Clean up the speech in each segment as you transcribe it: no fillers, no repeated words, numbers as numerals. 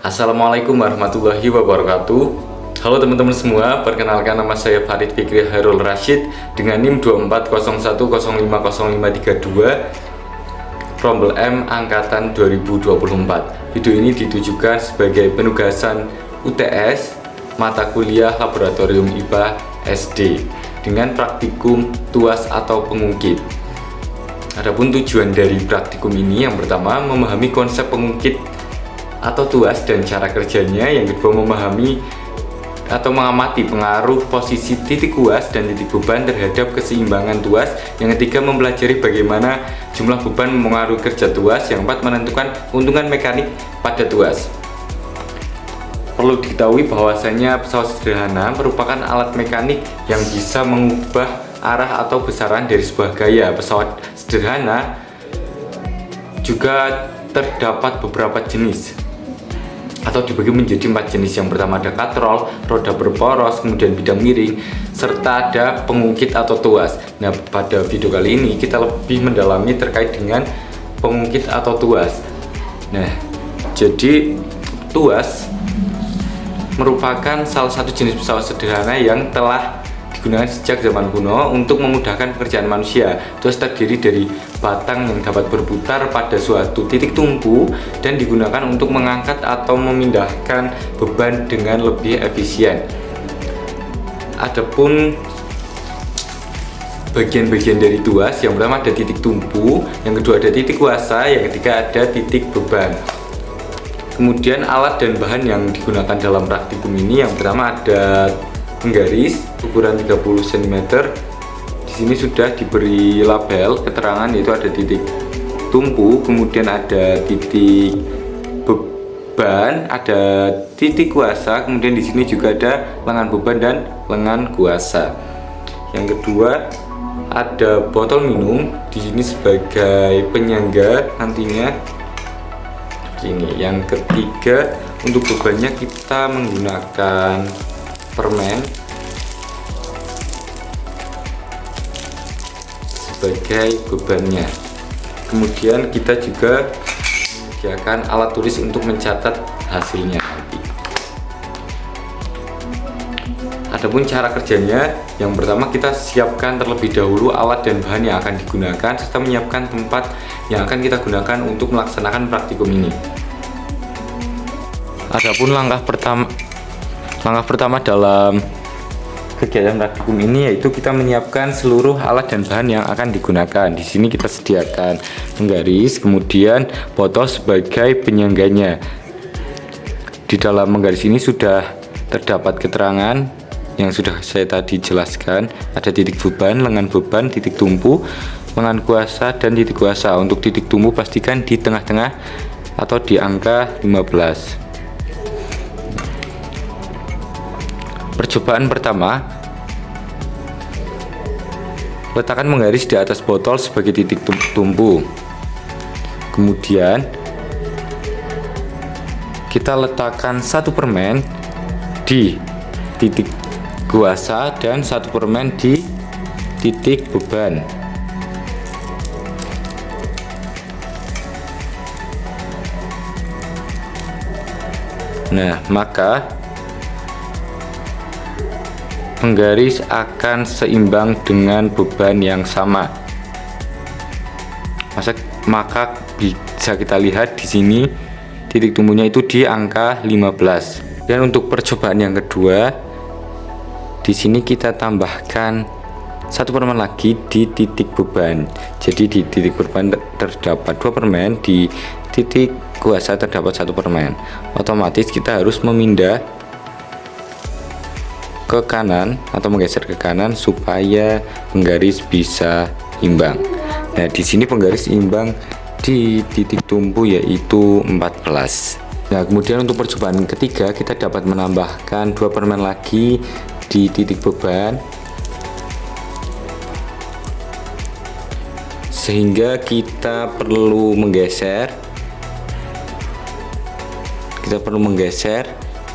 Assalamualaikum warahmatullahi wabarakatuh. Halo teman-teman semua, perkenalkan nama saya Farid Fikri Hairul Rashid dengan NIM 2401050532 Rombel M Angkatan 2024. Video ini ditujukan sebagai penugasan UTS mata kuliah Laboratorium IPA SD dengan praktikum tuas atau pengungkit. Adapun tujuan dari praktikum ini, yang pertama memahami konsep pengungkit atau tuas dan cara kerjanya, yang kedua memahami atau mengamati pengaruh posisi titik kuas dan titik beban terhadap keseimbangan tuas, yang ketiga mempelajari bagaimana jumlah beban mempengaruhi kerja tuas, yang keempat menentukan keuntungan mekanik pada tuas. Perlu diketahui bahwasanya pesawat sederhana merupakan alat mekanik yang bisa mengubah arah atau besaran dari sebuah gaya. Pesawat sederhana juga terdapat beberapa jenis atau dibagi menjadi 4 jenis. Yang pertama ada katrol, roda berporos, kemudian bidang miring, serta ada pengungkit atau tuas. Nah, pada video kali ini kita lebih mendalami terkait dengan pengungkit atau tuas. Nah, jadi tuas merupakan salah satu jenis pesawat sederhana yang telah digunakan sejak zaman kuno untuk memudahkan pekerjaan manusia. Tuas terdiri dari batang yang dapat berputar pada suatu titik tumpu dan digunakan untuk mengangkat atau memindahkan beban dengan lebih efisien. Adapun bagian-bagian dari tuas, yang pertama ada titik tumpu, yang kedua ada titik kuasa, yang ketiga ada titik beban. Kemudian alat dan bahan yang digunakan dalam praktikum ini, yang pertama ada penggaris ukuran 30 cm. Di sini sudah diberi label keterangan, yaitu ada titik tumpu, kemudian ada titik beban, ada titik kuasa, kemudian di sini juga ada lengan beban dan lengan kuasa. Yang kedua ada botol minum, di sini sebagai penyangga nantinya. Ini yang ketiga, untuk bebannya kita menggunakan permen sebagai bebannya. Kemudian kita juga menyediakan alat tulis untuk mencatat hasilnya nanti. Adapun cara kerjanya, yang pertama kita siapkan terlebih dahulu alat dan bahan yang akan digunakan serta menyiapkan tempat yang akan kita gunakan untuk melaksanakan praktikum ini. Adapun langkah pertama dalam kegiatan praktikum ini yaitu kita menyiapkan seluruh alat dan bahan yang akan digunakan. Di sini kita sediakan penggaris, kemudian botol sebagai penyangganya. Di dalam penggaris ini sudah terdapat keterangan yang sudah saya tadi jelaskan. Ada titik beban, lengan beban, titik tumpu, lengan kuasa, dan titik kuasa. Untuk titik tumpu pastikan di tengah-tengah atau di angka 15. Percobaan pertama, letakkan penggaris di atas botol sebagai titik tumpu. Kemudian kita letakkan satu permen di titik kuasa dan satu permen di titik beban. Nah, maka penggaris akan seimbang dengan beban yang sama. Maka bisa kita lihat di sini titik tumpunya itu di angka 15. Dan untuk percobaan yang kedua, di sini kita tambahkan satu permen lagi di titik beban. Jadi di titik beban terdapat 2 permen, di titik kuasa terdapat 1 permen. Otomatis kita harus memindah ke kanan atau menggeser ke kanan supaya penggaris bisa imbang. Nah, di sini penggaris imbang di titik tumpu yaitu 14. Nah, kemudian untuk percobaan ketiga kita dapat menambahkan 2 permen lagi di titik beban sehingga kita perlu menggeser.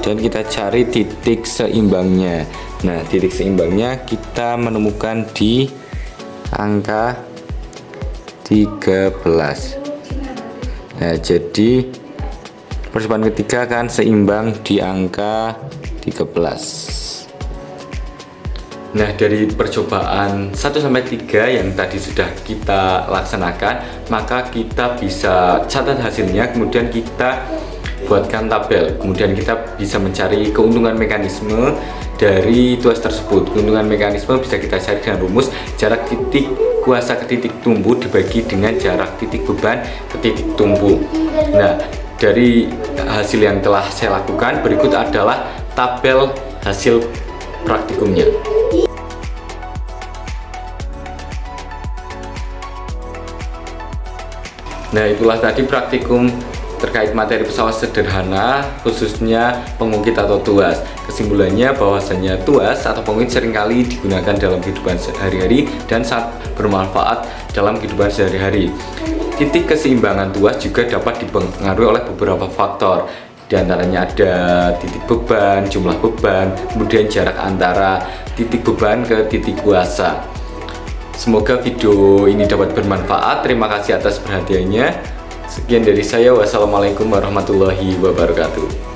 Dan kita cari titik seimbangnya. Nah, titik seimbangnya kita menemukan di angka 13. Nah, jadi Percobaan ketiga akan seimbang di angka 13. Nah, dari percobaan 1-3 yang tadi sudah kita laksanakan, maka kita bisa catat hasilnya, kemudian kita buatkan tabel. Kemudian kita bisa mencari keuntungan mekanisme dari tuas tersebut. Keuntungan mekanisme bisa kita cari dengan rumus jarak titik kuasa ke titik tumbuh dibagi dengan jarak titik beban ke titik tumbuh. Nah, dari hasil yang telah saya lakukan, berikut adalah tabel hasil praktikumnya. Nah, itulah tadi praktikum terkait materi pesawat sederhana, khususnya pengungkit atau tuas. Kesimpulannya bahwasanya tuas atau pengungkit seringkali digunakan dalam kehidupan sehari-hari dan sangat bermanfaat dalam kehidupan sehari-hari. Titik keseimbangan tuas juga dapat dipengaruhi oleh beberapa faktor. Di antaranya ada titik beban, jumlah beban, kemudian jarak antara titik beban ke titik kuasa. Semoga video ini dapat bermanfaat. Terima kasih atas perhatiannya. Sekian dari saya. Wassalamualaikum warahmatullahi wabarakatuh.